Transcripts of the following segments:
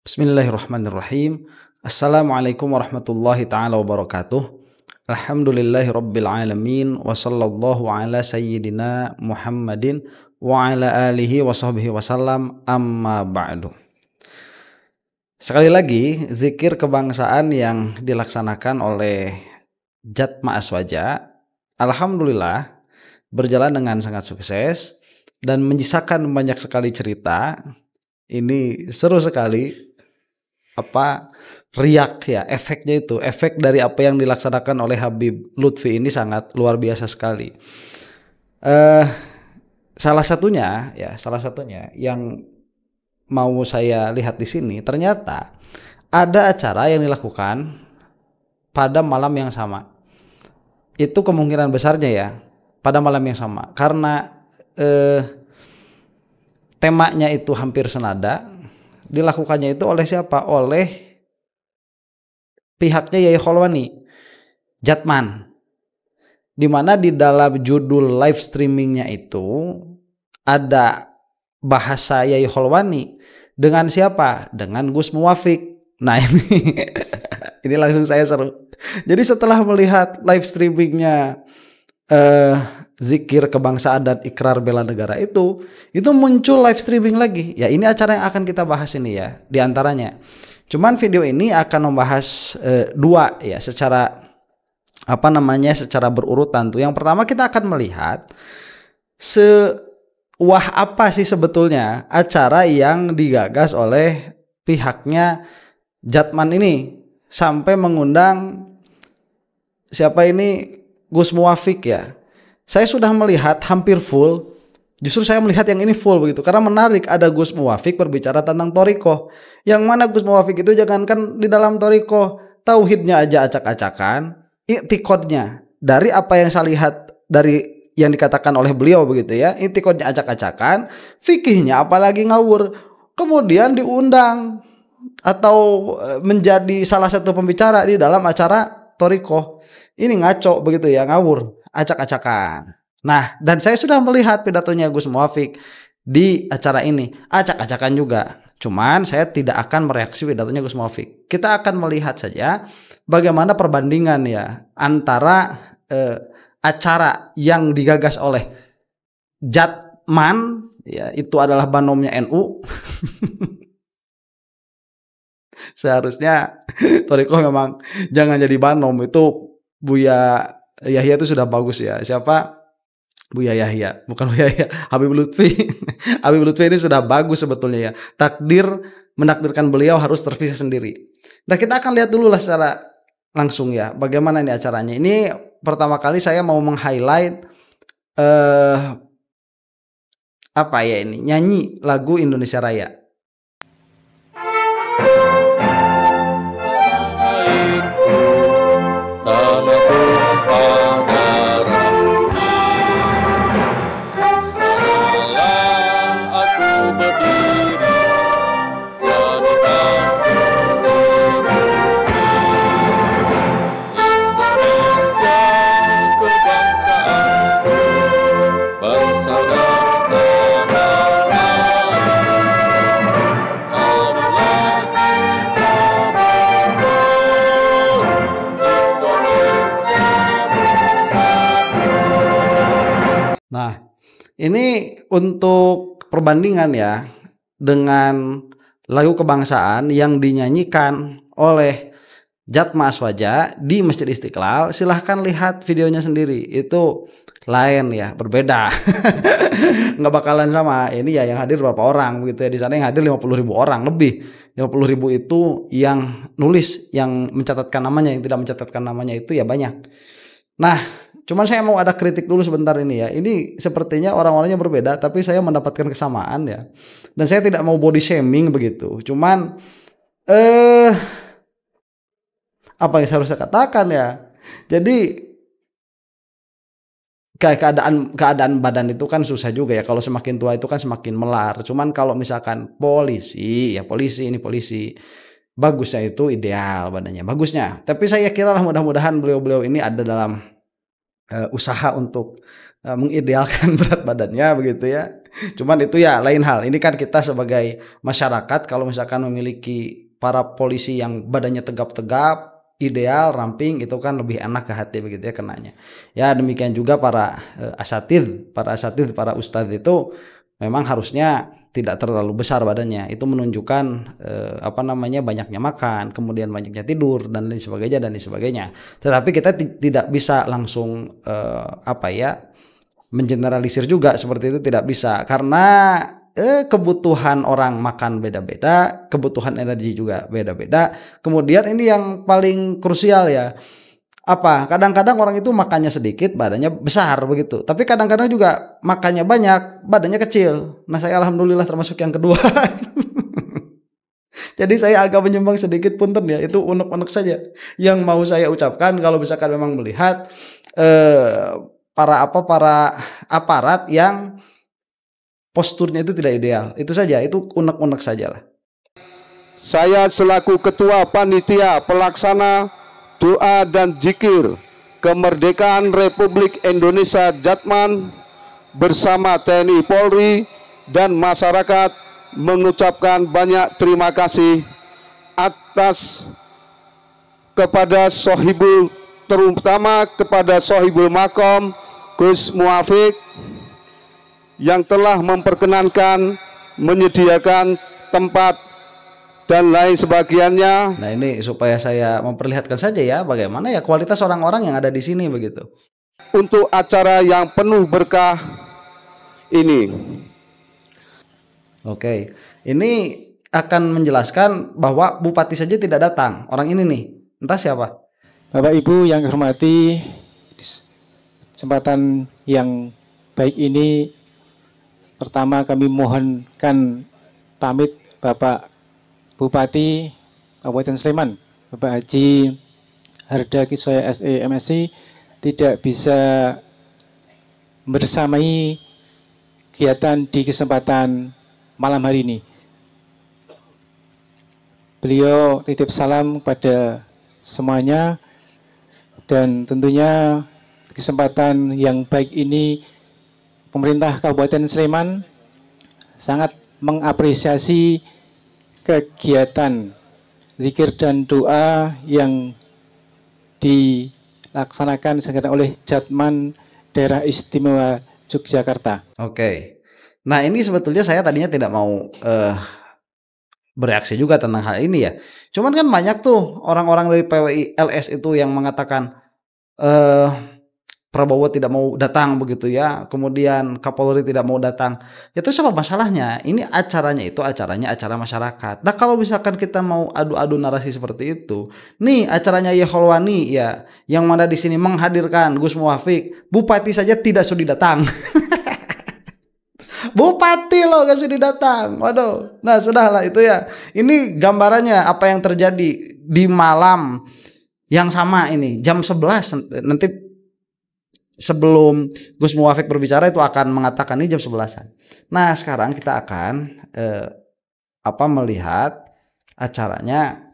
Bismillahirrahmanirrahim. Assalamualaikum warahmatullahi taala wabarakatuh. Alhamdulillahi rabbil alamin wa sallallahu ala sayyidina Muhammadin wa ala alihi wa sahbihi wasallam, amma ba'du. Sekali lagi, zikir kebangsaan yang dilaksanakan oleh Jatma Aswaja alhamdulillah berjalan dengan sangat sukses dan menyisakan banyak sekali cerita. Ini seru sekali, riak ya, efeknya itu, efek dari apa yang dilaksanakan oleh Habib Lutfi ini sangat luar biasa sekali. Salah satunya yang mau saya lihat di sini, ternyata ada acara yang dilakukan pada malam yang sama. Itu kemungkinan besarnya ya pada malam yang sama, karena temanya itu hampir senada. Dilakukannya itu oleh siapa? Oleh pihaknya Yai Kholwani, Jatman. Dimana di dalam judul live streamingnya itu ada bahasa Yai Kholwani dengan siapa? Dengan Gus Muwafiq. Nah ini langsung saya seru. Jadi setelah melihat live streamingnya zikir kebangsaan dan ikrar bela negara itu muncul live streaming lagi. Ya, ini acara yang akan kita bahas ini ya, diantaranya. Cuman video ini akan membahas dua ya, secara secara berurutan tuh. Yang pertama kita akan melihat sewah apa sih sebetulnya acara yang digagas oleh pihaknya Jatman ini sampai mengundang siapa ini, Gus Muwafiq ya. Saya sudah melihat hampir full, justru saya melihat yang ini full begitu, karena menarik. Ada Gus Muwafiq berbicara tentang Thoriqoh, yang mana Gus Muwafiq itu jangankan di dalam Thoriqoh, tauhidnya aja acak-acakan, i'tiqodnya dari apa yang saya lihat dari yang dikatakan oleh beliau begitu ya, i'tiqodnya acak-acakan, fikihnya apalagi ngawur. Kemudian diundang atau menjadi salah satu pembicara di dalam acara Thoriqoh. Ini ngaco begitu ya, ngawur, acak-acakan. Nah, dan saya sudah melihat pidatonya Gus Muwafiq di acara ini, acak-acakan juga. Cuman saya tidak akan mereaksi pidatonya Gus Muwafiq. Kita akan melihat saja bagaimana perbandingan ya antara acara yang digagas oleh Jatman ya, itu adalah banomnya NU. Seharusnya Thoriqoh memang jangan jadi banom, itu Buya Yahya itu sudah bagus ya. Siapa? Buya Yahya, bukan Buya Yahya, Habib Lutfi. Habib Lutfi ini sudah bagus sebetulnya ya. Takdir menakdirkan beliau harus terpisah sendiri. Nah, kita akan lihat dulu lah secara langsung ya bagaimana ini acaranya. Ini pertama kali saya mau meng-highlight nyanyi lagu Indonesia Raya. Nah, ini untuk perbandingan ya dengan lagu kebangsaan yang dinyanyikan oleh Jatma Aswaja di Masjid Istiqlal. Silahkan lihat videonya sendiri, itu lain ya, berbeda. Nggak bakalan sama. Ini ya yang hadir berapa orang gitu ya. Di sana yang hadir 50.000 orang lebih. 50.000 itu yang nulis, yang mencatatkan namanya, yang tidak mencatatkan namanya itu ya banyak. Nah, cuman saya mau ada kritik dulu sebentar ini ya. Ini sepertinya orang-orangnya berbeda, tapi saya mendapatkan kesamaan ya. Dan saya tidak mau body shaming begitu. Cuman apa yang saya harus katakan ya. Jadi kayak keadaan badan itu kan susah juga ya. Kalau semakin tua itu kan semakin melar. Cuman kalau misalkan polisi, ini polisi. Bagusnya itu ideal badannya, bagusnya. Tapi saya kira lah mudah-mudahan beliau-beliau ini ada dalam usaha untuk mengidealkan berat badannya begitu ya. Cuman itu ya lain hal. Ini kan kita sebagai masyarakat kalau misalkan memiliki para polisi yang badannya tegap-tegap, ideal, ramping, itu kan lebih enak ke hati begitu ya kenanya. Ya demikian juga para asatidz, para ustadz itu memang harusnya tidak terlalu besar badannya. Itu menunjukkan banyaknya makan, kemudian banyaknya tidur dan lain sebagainya dan lain sebagainya. Tetapi kita tidak bisa langsung mengeneralisir juga, seperti itu tidak bisa, karena kebutuhan orang makan beda-beda, kebutuhan energi juga beda-beda. Kemudian ini yang paling krusial ya, kadang-kadang orang itu makannya sedikit badannya besar begitu, tapi kadang-kadang juga makannya banyak badannya kecil. Nah saya alhamdulillah termasuk yang kedua. Jadi saya agak menyimbang sedikit, punten ya, itu unek-unek saja yang mau saya ucapkan. Kalau misalkan memang melihat para aparat yang posturnya itu tidak ideal, itu saja, itu unek-unek sajalah. Saya selaku Ketua Panitia Pelaksana Doa dan Zikir Kemerdekaan Republik Indonesia Jatman bersama TNI Polri dan masyarakat mengucapkan banyak terima kasih atas kepada terutama kepada Sohibul Makom Gus Muafik yang telah memperkenankan menyediakan tempat dan lain sebagiannya. Nah ini supaya saya memperlihatkan saja ya bagaimana ya kualitas orang-orang yang ada di sini begitu. Untuk acara yang penuh berkah ini. Oke, ini akan menjelaskan bahwa bupati saja tidak datang. Orang ini nih, entah siapa. Bapak Ibu yang hormati, kesempatan yang baik ini, pertama kami mohonkan pamit Bapak Bupati Kabupaten Sleman, Bapak Haji Harda Kiswaya SE MSI, tidak bisa bersamai kegiatan di kesempatan malam hari ini. Beliau titip salam kepada semuanya, dan tentunya kesempatan yang baik ini pemerintah Kabupaten Sleman sangat mengapresiasi kegiatan zikir dan doa yang dilaksanakan sekarang oleh Jatman Daerah Istimewa Yogyakarta. Oke. Nah ini sebetulnya saya tadinya tidak mau bereaksi juga tentang hal ini ya. Cuman kan banyak tuh orang-orang dari PWI LS itu yang mengatakan Prabowo tidak mau datang begitu ya. Kemudian Kapolri tidak mau datang. Ya terus apa masalahnya? Ini acaranya acara masyarakat. Nah kalau misalkan kita mau adu-adu narasi seperti itu, nih acaranya Yeholwani ya, yang mana di sini menghadirkan Gus Muafik, bupati saja tidak sudi datang. Bupati loh gak sudi datang. Waduh. Nah sudahlah itu ya. Ini gambarannya apa yang terjadi di malam yang sama ini. Jam 11 nanti sebelum Gus Muafik berbicara itu akan mengatakan ini jam 11-an. Nah sekarang kita akan melihat acaranya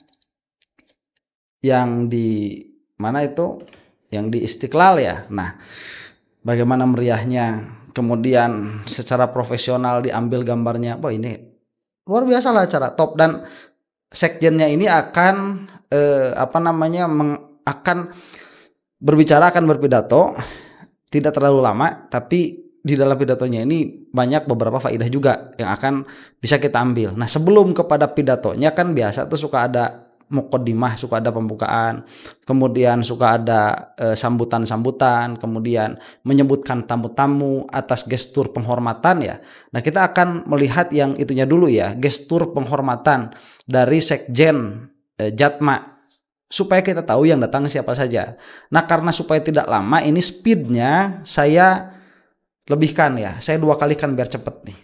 yang di mana itu, yang di Istiqlal ya. Nah bagaimana meriahnya, kemudian secara profesional diambil gambarnya. Wah ini luar biasa lah acara top, dan sekjennya ini akan akan berbicara, akan berpidato. Tidak terlalu lama, tapi di dalam pidatonya ini banyak beberapa faedah juga yang akan bisa kita ambil. Nah sebelum kepada pidatonya kan biasa tuh suka ada muqaddimah, suka ada pembukaan, kemudian suka ada sambutan-sambutan, kemudian menyebutkan tamu-tamu atas gestur penghormatan ya. Nah kita akan melihat yang itunya dulu ya, gestur penghormatan dari Sekjen Jatma, supaya kita tahu yang datang siapa saja. Nah karena supaya tidak lama, ini speednya saya lebihkan ya, saya 2 kalikan biar cepet nih.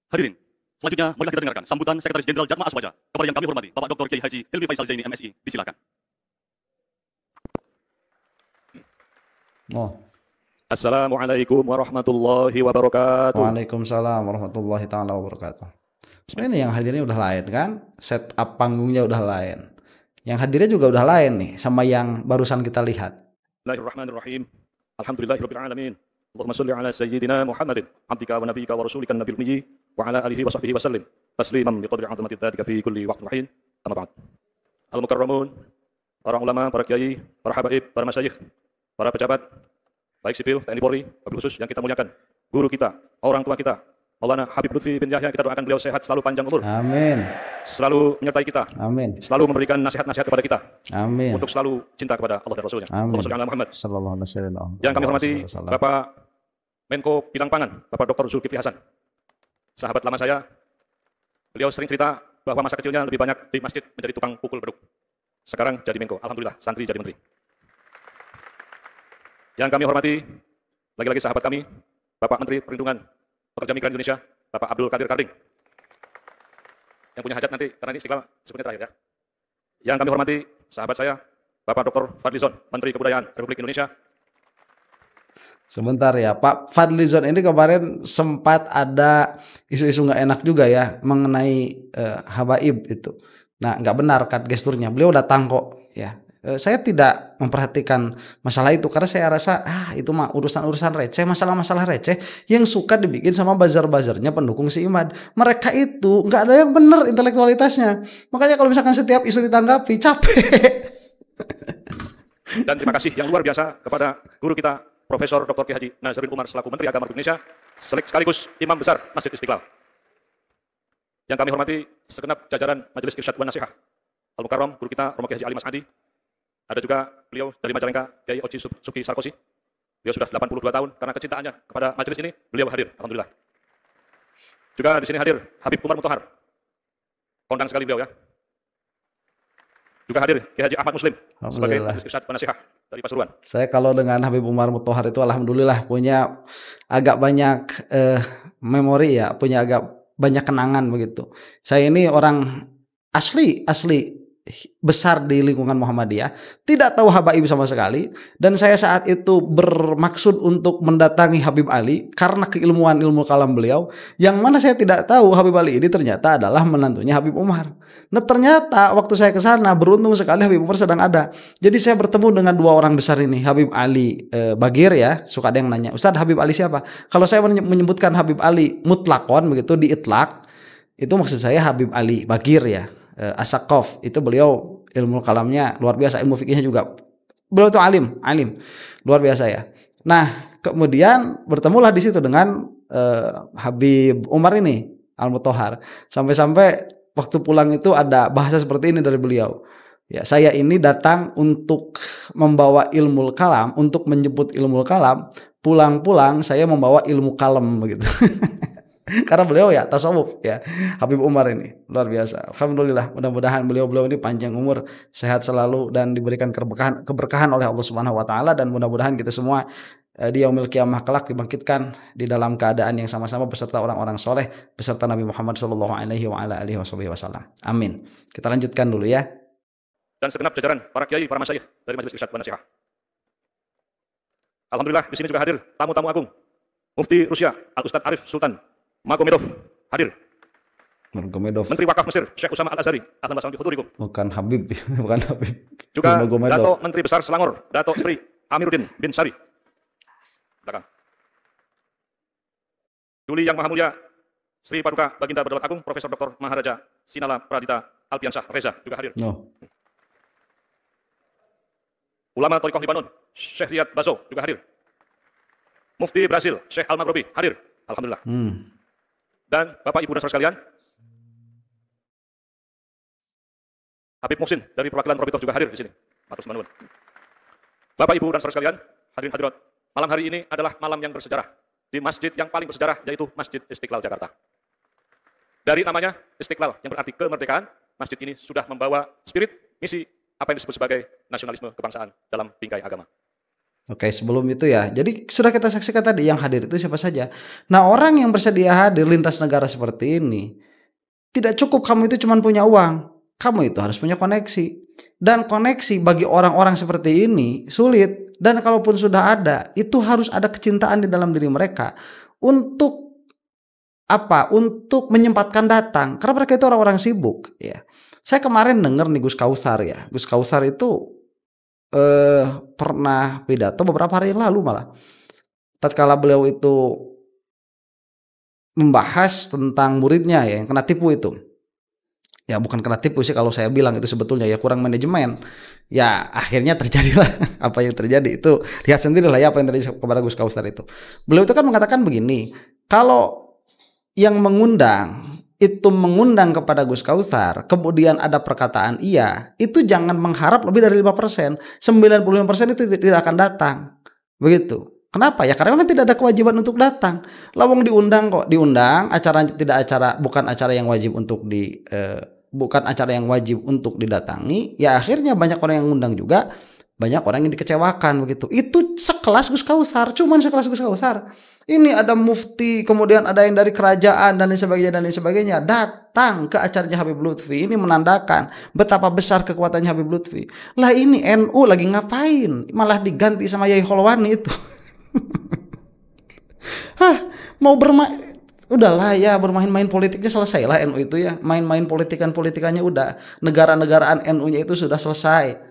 Hadirin, selanjutnya marilah kita dengarkan sambutan Sekretaris Jenderal Jatma Aswaja kepada yang kami hormati Bapak Dr. Kiai Haji Hilmi Faisal Zaini MSI. Disilakan. Assalamualaikum warahmatullahi wabarakatuh. Waalaikumsalam warahmatullahi taala wabarakatuh. Ini yang hadirnya udah lain kan, setup panggungnya udah lain. Yang hadirnya juga udah lain nih sama yang barusan kita lihat. Bismillahirrahmanirrahim. Alhamdulillahirabbil alamin. Allahumma shalli ala sayyidina Muhammadin abdika wa nabiyyika wa rasulika nabiyil ummi wa ala alihi wa sahbihi wa sallim tasliman biqadri 'azamati dzatika fi kulli waqtin wa hin. Amma ba'd. Al-mukarramun, para ulama, para kiai, para habaib, para masyayikh, para pejabat baik sipil, TNI Polri, wabil khusus yang kita muliakan, guru kita, orang tua kita, Maulana Habib Lutfi bin Yahya, kita doakan beliau sehat, selalu panjang umur. Amin. Selalu menyertai kita. Amin. Selalu memberikan nasihat-nasihat kepada kita. Amin. Untuk selalu cinta kepada Allah dan Rasulnya. Amin. Allahumma shalli ala Muhammad. Sallallahu alaihi wasallam. Yang kami hormati Bapak Menko Bidang Pangan, Bapak Dr. Zulkifli Hasan. Sahabat lama saya, beliau sering cerita bahwa masa kecilnya lebih banyak di masjid menjadi tukang pukul beduk. Sekarang jadi Menko, alhamdulillah, santri jadi menteri. Yang kami hormati, lagi-lagi sahabat kami, Bapak Menteri Perlindungan Pekerja Migran Indonesia, Bapak Abdul Qadir Karding. Yang punya hajat nanti, karena ini Istiqlal sebutnya terakhir ya. Yang kami hormati, sahabat saya, Bapak Dr. Fadlizon, Menteri Kebudayaan Republik Indonesia. Sebentar ya, Pak Fadlizon ini kemarin sempat ada isu-isu nggak enak juga ya mengenai habaib itu. Nah, nggak benar kan gesturnya. Beliau datang kok ya. Saya tidak memperhatikan masalah itu karena saya rasa itu mah urusan-urusan receh, masalah-masalah receh yang suka dibikin sama bazar-bazarnya pendukung si Imad. Mereka itu nggak ada yang benar intelektualitasnya. Makanya kalau misalkan setiap isu ditanggapi capek. Dan terima kasih yang luar biasa kepada guru kita Profesor Dr. Kiai Haji Nazarudin Umar selaku Menteri Agama Republik Indonesia sekaligus Imam Besar Masjid Istiqlal. Yang kami hormati segenap jajaran Majelis Irsyad wan Nasihat. Al-Mukarram guru kita Romo Kiai Haji Ali Mas'adi. Ada juga beliau dari Majalengka, Kiai Oji Subki Sarkosi. Beliau sudah 82 tahun karena kecintaannya kepada majelis ini, beliau hadir, alhamdulillah. Juga di sini hadir Habib Umar Mutahar. Kondang sekali beliau ya. Juga hadir Kiai Haji Ahmad Muslim sebagai Majelis Irsyad wan Nasihat dari Pasuruan. Saya kalau dengan Habib Umar Mutahar itu alhamdulillah punya agak banyak memori ya, punya agak banyak kenangan begitu. Saya ini orang asli besar di lingkungan Muhammadiyah, tidak tahu habaib sama sekali, dan saya saat itu bermaksud untuk mendatangi Habib Ali karena keilmuan ilmu kalam beliau, yang mana saya tidak tahu Habib Ali ini ternyata adalah menantunya Habib Umar. Nah ternyata waktu saya ke sana beruntung sekali Habib Umar sedang ada. Jadi saya bertemu dengan dua orang besar ini, Habib Ali Bagir ya, suka ada yang nanya, Ustadz Habib Ali siapa? Kalau saya menyebutkan Habib Ali mutlakon begitu di itlak, itu maksud saya Habib Ali Bagir ya. As-Saqaf itu beliau ilmu kalamnya luar biasa, ilmu fikihnya juga beliau itu alim luar biasa ya. Nah kemudian bertemulah di situ dengan Habib Umar ini Al-Mutahar, sampai-sampai waktu pulang itu ada bahasa seperti ini dari beliau ya, saya ini datang untuk membawa ilmu kalam, untuk menyebut ilmu kalam, pulang-pulang saya membawa ilmu kalam begitu. Karena beliau ya tasawuf ya, Habib Umar ini luar biasa. Alhamdulillah, mudah-mudahan beliau ini panjang umur, sehat selalu dan diberikan keberkahan oleh Allah Subhanahu wa taala, dan mudah-mudahan kita semua di yaumil qiyamah kelak dibangkitkan di dalam keadaan yang sama-sama beserta orang-orang soleh, beserta Nabi Muhammad sallallahu alaihi wasallam. Amin. Kita lanjutkan dulu ya. Dan segenap jajaran para kiai, para masyayikh dari Majelis Irsyad wan Nasihat. Alhamdulillah di sini juga hadir tamu-tamu agung. Mufti Rusia Al-Ustadz Arif Sultan Magomedov hadir. Magomedov. Menteri Wakaf Mesir Syekh Usama Al-Azhari. Ahlan wa sahlan bihudurikum. Bukan Habib, bukan Habib. Juga Dato Menteri Besar Selangor, Dato Sri Amiruddin bin Sari. Belakang. Duli Yang Maha Mulia Sri Paduka Baginda Berdaulat Agung Profesor Dr. Maharaja Sinala Pradita Alpiansyah Reza juga hadir. Ulama Thariqah Libanon Syekh Riyad Bazo juga hadir. Mufti Brasil Syekh Al-Maghribi hadir. Alhamdulillah. Dan Bapak Ibu dan saudara sekalian, Habib Muhsin dari perwakilan Probitor juga hadir di sini. Matur nuwun. Bapak Ibu dan saudara sekalian, hadirin hadirat, malam hari ini adalah malam yang bersejarah di masjid yang paling bersejarah, yaitu Masjid Istiqlal Jakarta. Dari namanya Istiqlal yang berarti kemerdekaan, masjid ini sudah membawa spirit, misi apa yang disebut sebagai nasionalisme kebangsaan dalam bingkai agama. Oke, sebelum itu ya, jadi sudah kita saksikan tadi yang hadir itu siapa saja. Nah, orang yang bersedia hadir lintas negara seperti ini, tidak cukup kamu itu cuma punya uang, kamu itu harus punya koneksi. Dan koneksi bagi orang-orang seperti ini sulit. Dan kalaupun sudah ada, itu harus ada kecintaan di dalam diri mereka untuk apa? Untuk menyempatkan datang. Karena mereka itu orang-orang sibuk. Ya, saya kemarin dengar nih Gus Kausar ya, Gus Kausar itu pernah pidato beberapa hari yang lalu malah tatkala beliau itu membahas tentang muridnya ya yang kena tipu itu. Ya bukan kena tipu sih kalau saya bilang, itu sebetulnya ya kurang manajemen. Ya akhirnya terjadilah apa yang terjadi. Itu lihat sendirilah ya apa yang terjadi kepada Gus Kausar itu. Beliau itu kan mengatakan begini, kalau yang mengundang itu mengundang kepada Gus Kausar, kemudian ada perkataan iya, itu jangan mengharap lebih dari 5%. 95% itu tidak akan datang. Begitu. Kenapa? Ya karena memang tidak ada kewajiban untuk datang. Lawang diundang kok, diundang, acaranya tidak bukan acara yang wajib untuk bukan acara yang wajib untuk didatangi. Ya akhirnya banyak orang yang ngundang juga, banyak orang yang dikecewakan begitu. Itu sekelas Gus Kausar, cuman sekelas Gus Kausar. Ini ada mufti, kemudian ada yang dari kerajaan dan lain sebagainya datang ke acaranya Habib Lutfi. Ini menandakan betapa besar kekuatannya Habib Lutfi. Lah ini NU lagi ngapain? Malah diganti sama Yai Holwani itu. Mau bermain, udahlah ya, bermain-main politiknya selesai lah NU itu ya. Main-main politikannya udah. Negara-negaraan NU-nya itu sudah selesai.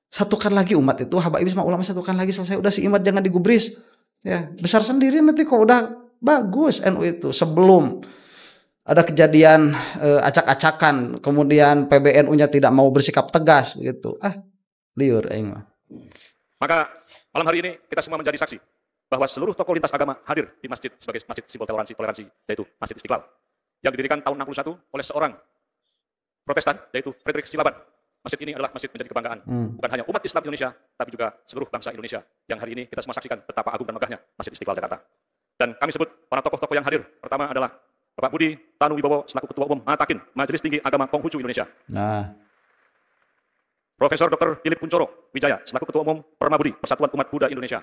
Satukan lagi umat itu, habaib sama ulama, satukan lagi, selesai. Udah si imat jangan digubris. Ya, besar sendiri nanti kok udah bagus NU itu. Sebelum ada kejadian acak-acakan, kemudian PBNU-nya tidak mau bersikap tegas begitu. Liur aing mah. Maka malam hari ini kita semua menjadi saksi bahwa seluruh tokoh lintas agama hadir di masjid sebagai masjid simbol toleransi, yaitu Masjid Istiqlal, yang didirikan tahun 61 oleh seorang Protestan, yaitu Frederick Silaban. Masjid ini adalah masjid menjadi kebanggaan, bukan hanya umat Islam Indonesia, tapi juga seluruh bangsa Indonesia, yang hari ini kita semua saksikan betapa agung dan megahnya Masjid Istiqlal Jakarta. Dan kami sebut para tokoh-tokoh yang hadir. Pertama adalah Bapak Budi Tanu Wibowo selaku Ketua Umum Matakin Majelis Tinggi Agama Konghucu Indonesia. Profesor Dr. Philip Kuncoro Wijaya selaku Ketua Umum Permabudi Persatuan Umat Buddha Indonesia.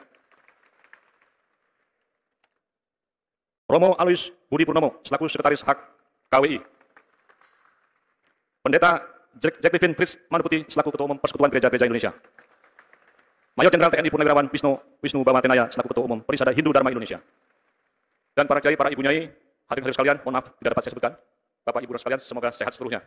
Romo Alois Budi Purnomo selaku Sekretaris Hak KWI. Pendeta Jacqueline Fritz Manduputi selaku Ketua Umum Persekutuan Gereja-Gereja Indonesia. Mayor Jenderal TNI Purnawirawan Wisnu Bamatenaya selaku Ketua Umum Perisada Hindu Dharma Indonesia. Dan para kiai, para ibu nyai, hadirin sekalian, mohon maaf tidak dapat saya sebutkan. Bapak Ibu sekalian, semoga sehat seluruhnya.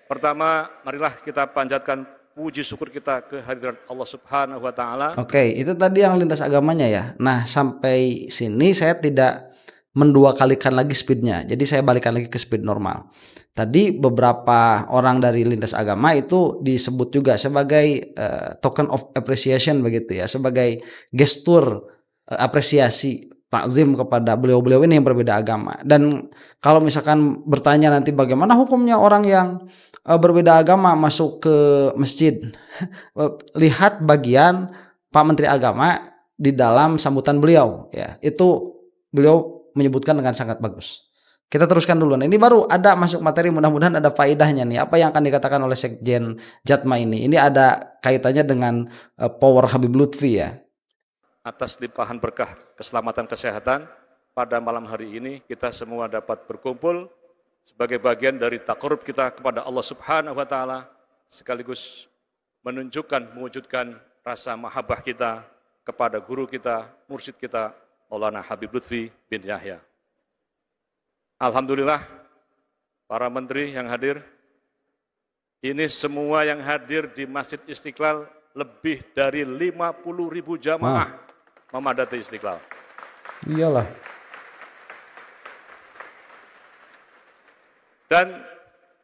Pertama, marilah kita panjatkan puji syukur kita kehadiran Allah Subhanahu wa taala. Oke, itu tadi yang lintas agamanya ya. Nah, sampai sini saya tidak mendua kalikan lagi speednya. Jadi saya balikan lagi ke speed normal. Tadi beberapa orang dari lintas agama itu disebut juga sebagai token of appreciation begitu ya, sebagai gestur apresiasi takzim kepada beliau-beliau ini yang berbeda agama. Dan kalau misalkan bertanya nanti bagaimana hukumnya orang yang berbeda agama masuk ke masjid, lihat bagian Pak Menteri Agama di dalam sambutan beliau ya, itu beliau menyebutkan dengan sangat bagus. Kita teruskan dulu. Nah, ini baru ada masuk materi, mudah-mudahan ada faedahnya nih. Apa yang akan dikatakan oleh Sekjen Jatma ini? Ini ada kaitannya dengan power Habib Lutfi ya. Atas limpahan berkah keselamatan kesehatan, pada malam hari ini kita semua dapat berkumpul sebagai bagian dari takarrub kita kepada Allah Subhanahu wa taala, sekaligus mewujudkan rasa mahabbah kita kepada guru kita, mursyid kita, Maulana Habib Lutfi bin Yahya. Alhamdulillah, para menteri yang hadir, ini semua yang hadir di Masjid Istiqlal lebih dari 50.000 jamaah memadati Istiqlal. Iyalah. Dan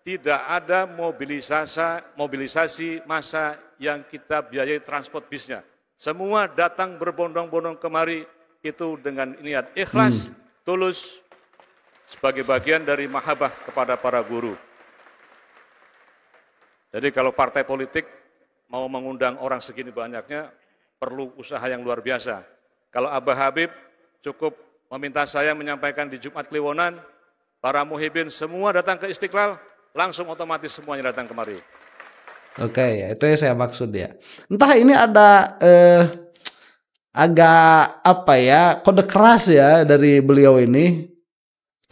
tidak ada mobilisasi massa yang kita biayai transport bisnya. Semua datang berbondong-bondong kemari itu dengan niat ikhlas, tulus, sebagai bagian dari mahabbah kepada para guru. Jadi kalau partai politik mau mengundang orang segini banyaknya, perlu usaha yang luar biasa. Kalau Abah Habib cukup meminta saya menyampaikan di Jumat Kliwonan, para muhibin semua datang ke Istiqlal, langsung otomatis semuanya datang kemari. Oke, itu yang saya maksud ya. Entah ini ada agak apa ya, kode keras ya dari beliau ini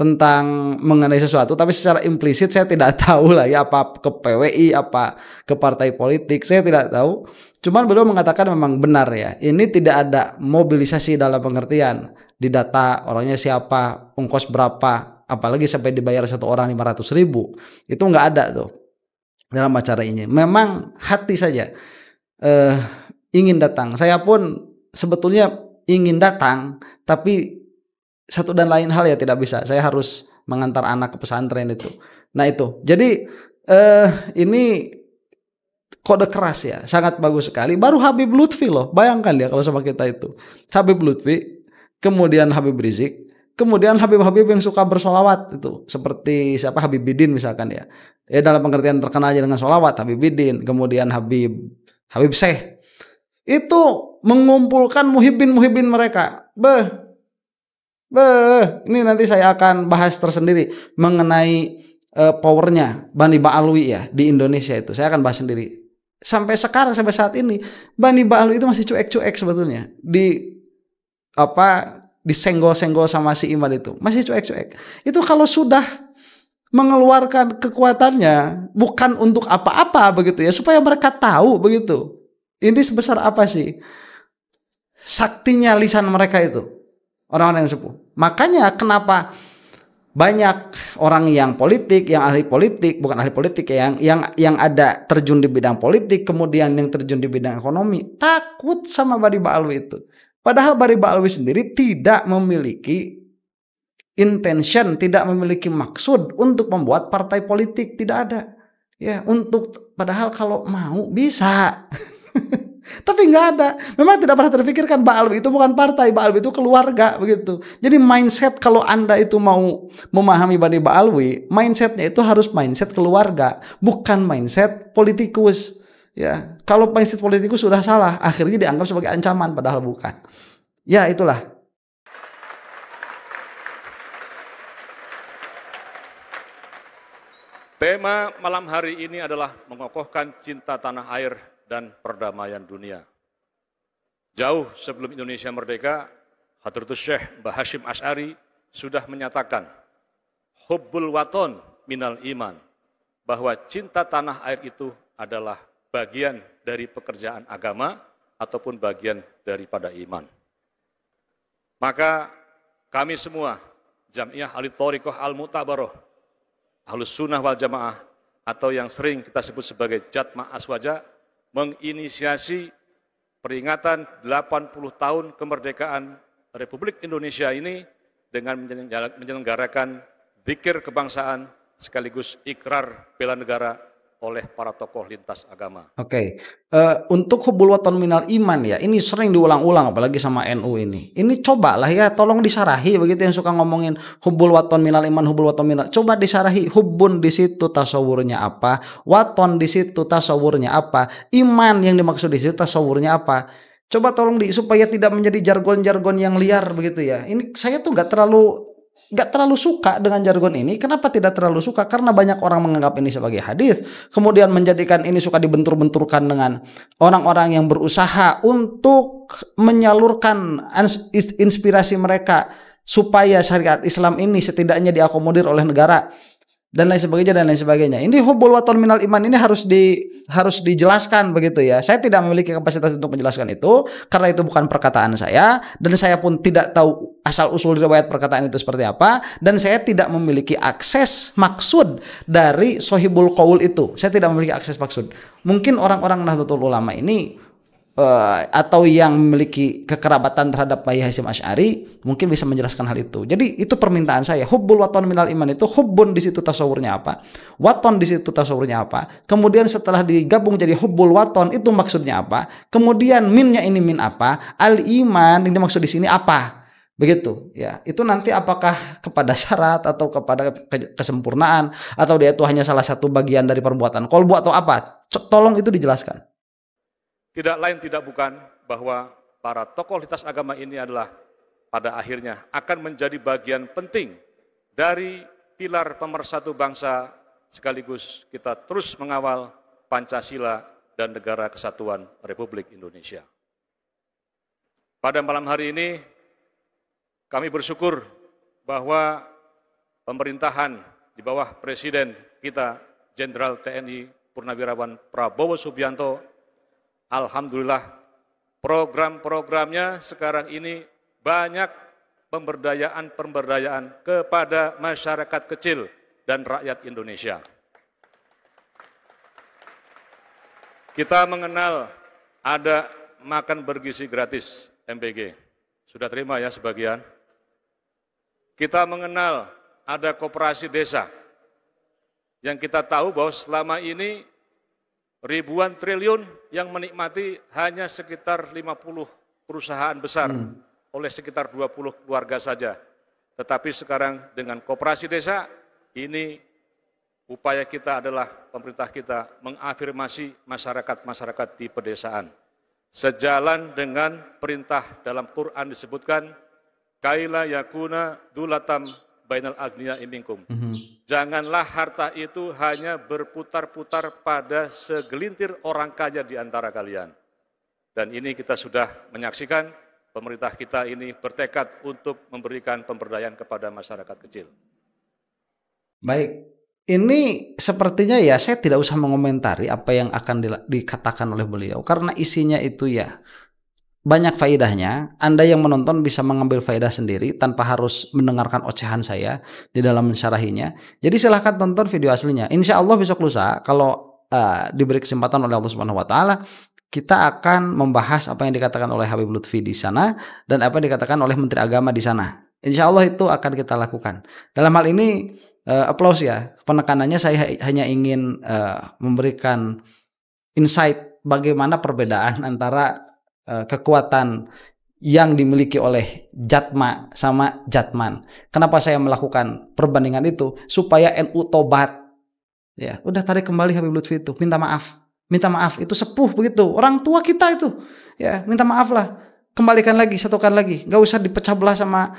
tentang mengenai sesuatu, tapi secara implisit saya tidak tahu lah ya, apa ke PWI, apa ke partai politik, saya tidak tahu. Cuman beliau mengatakan memang benar ya, ini tidak ada mobilisasi dalam pengertian didata orangnya siapa, ongkos berapa, apalagi sampai dibayar satu orang 500.000, itu nggak ada tuh dalam acara ini. Memang hati saja ingin datang. Saya pun sebetulnya ingin datang, tapi satu dan lain hal ya tidak bisa. Saya harus mengantar anak ke pesantren itu. Nah itu, jadi ini kode keras ya, sangat bagus sekali. Baru Habib Lutfi loh, bayangkan ya kalau sama kita itu. Habib Lutfi, kemudian Habib Rizik, kemudian Habib-Habib yang suka bersolawat itu, seperti siapa, Habib Bidin misalkan ya. Ya dalam pengertian terkenal aja dengan solawat, Habib Bidin, kemudian Habib Syekh. Itu mengumpulkan muhibbin mereka. Ini nanti saya akan bahas tersendiri mengenai powernya Bani Ba'alwi ya di Indonesia itu. Saya akan bahas sendiri. Sampai sekarang, sampai saat ini Bani Ba'alwi itu masih cuek-cuek sebetulnya. Disenggol-senggol sama si Iman itu masih cuek-cuek. Itu kalau sudah mengeluarkan kekuatannya bukan untuk apa-apa begitu ya, supaya mereka tahu begitu ini sebesar apa sih saktinya lisan mereka itu, orang-orang yang sepuh. Makanya kenapa banyak orang yang politik, yang ahli politik, bukan ahli politik ya, yang ada terjun di bidang politik, kemudian yang terjun di bidang ekonomi, takut sama Bani Ba'alwi itu. Padahal Bani Ba'alwi sendiri tidak memiliki intention, tidak memiliki maksud untuk membuat partai politik, tidak ada. Ya, padahal kalau mau bisa. Tapi nggak ada. Memang tidak pernah terpikirkan Ba'alwi itu bukan partai, Ba'alwi itu keluarga begitu. Jadi mindset kalau Anda itu mau memahami Bani Ba'alwi, mindsetnya itu harus mindset keluarga, bukan mindset politikus. Ya, kalau mindset politikus sudah salah, akhirnya dianggap sebagai ancaman padahal bukan. Ya, itulah. Tema malam hari ini adalah mengokohkan cinta tanah air dan perdamaian dunia. Jauh sebelum Indonesia merdeka, Hadratus Syekh Mbah Hashim Asy'ari sudah menyatakan hubbul waton minal iman, bahwa cinta tanah air itu adalah bagian dari pekerjaan agama ataupun bagian daripada iman. Maka kami semua, Jam'iyah Ahli Thoriqah Al-Mu'tabaroh, Ahlus Sunnah wal Jamaah, atau yang sering kita sebut sebagai Jatma Aswaja, menginisiasi peringatan 80 tahun kemerdekaan Republik Indonesia ini dengan menyelenggarakan zikir kebangsaan sekaligus ikrar bela negara oleh para tokoh lintas agama. Oke. Untuk hubbul waton minal iman ya, ini sering diulang-ulang apalagi sama NU ini. Ini cobalah ya, tolong disarahi begitu yang suka ngomongin hubbul waton minal iman, hubbul waton minal. Coba disarahi, hubbun di situ tasawurnya apa, waton di situ tasawurnya apa, iman yang dimaksud di situ tasawurnya apa. Coba tolong supaya tidak menjadi jargon-jargon yang liar begitu ya. Ini saya tuh nggak terlalu suka dengan jargon ini. Kenapa tidak terlalu suka? Karena banyak orang menganggap ini sebagai hadis, kemudian menjadikan ini suka dibentur-benturkan dengan orang-orang yang berusaha untuk menyalurkan inspirasi mereka supaya syariat Islam ini setidaknya diakomodir oleh negara dan lain sebagainya. Ini hubbul waton minal iman ini harus dijelaskan begitu ya. Saya tidak memiliki kapasitas untuk menjelaskan itu karena itu bukan perkataan saya, dan saya pun tidak tahu asal usul riwayat perkataan itu seperti apa, dan saya tidak memiliki akses maksud dari Sohibul Qaul itu. Saya tidak memiliki akses maksud. Mungkin orang-orang Nahdlatul Ulama ini atau yang memiliki kekerabatan terhadap Mbah Hashim Asy'ari mungkin bisa menjelaskan hal itu. Jadi itu permintaan saya. Hubbul waton minal iman itu hubbun di situ tasawurnya apa, waton di situ tasawurnya apa. Kemudian setelah digabung jadi hubbul waton itu maksudnya apa. Kemudian minnya ini min apa, al iman ini maksud di sini apa. Begitu ya. Itu nanti apakah kepada syarat atau kepada kesempurnaan atau dia itu hanya salah satu bagian dari perbuatan qalbu atau apa. Tolong itu dijelaskan. Tidak lain tidak bukan bahwa para tokoh lintas agama ini adalah pada akhirnya akan menjadi bagian penting dari pilar pemersatu bangsa, sekaligus kita terus mengawal Pancasila dan Negara Kesatuan Republik Indonesia. Pada malam hari ini kami bersyukur bahwa pemerintahan di bawah Presiden kita Jenderal TNI Purnawirawan Prabowo Subianto, alhamdulillah program-programnya sekarang ini banyak pemberdayaan kepada masyarakat kecil dan rakyat Indonesia. Kita mengenal ada makan bergizi gratis MBG. Sudah terima ya sebagian. Kita mengenal ada koperasi desa yang kita tahu bahwa selama ini ribuan triliun yang menikmati hanya sekitar 50 perusahaan besar oleh sekitar 20 keluarga saja. Tetapi sekarang dengan koperasi desa ini upaya kita adalah pemerintah kita mengafirmasi masyarakat-masyarakat di pedesaan. Sejalan dengan perintah dalam Quran disebutkan, kaila yakuna dulatam bainal agniya minkum. Janganlah harta itu hanya berputar-putar pada segelintir orang kaya di antara kalian. Dan ini kita sudah menyaksikan, pemerintah kita ini bertekad untuk memberikan pemberdayaan kepada masyarakat kecil. Baik. Ini sepertinya ya saya tidak usah mengomentari apa yang akan dikatakan oleh beliau karena isinya itu ya banyak faedahnya. Anda yang menonton bisa mengambil faedah sendiri tanpa harus mendengarkan ocehan saya di dalam mensyarahinya. Jadi silahkan tonton video aslinya. Insya Allah besok lusa kalau diberi kesempatan oleh Allah Subhanahu Wa Taala kita akan membahas apa yang dikatakan oleh Habib Lutfi di sana dan apa yang dikatakan oleh Menteri Agama di sana. Insya Allah itu akan kita lakukan. Dalam hal ini applause ya, penekanannya saya hanya ingin memberikan insight bagaimana perbedaan antara kekuatan yang dimiliki oleh Jatma sama Jatman. Kenapa saya melakukan perbandingan itu? Supaya NU tobat. Ya, udah tarik kembali Habib Lutfi itu, minta maaf. Minta maaf, itu sepuh begitu. Orang tua kita itu. Ya, minta maaf lah. Kembalikan lagi, satukan lagi. Gak usah dipecah belah sama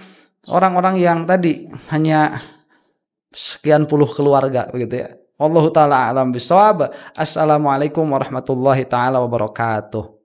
orang-orang yang tadi hanya sekian puluh keluarga begitu ya. Wallahu taala alam bisawab. Assalamualaikum warahmatullahi taala wabarakatuh.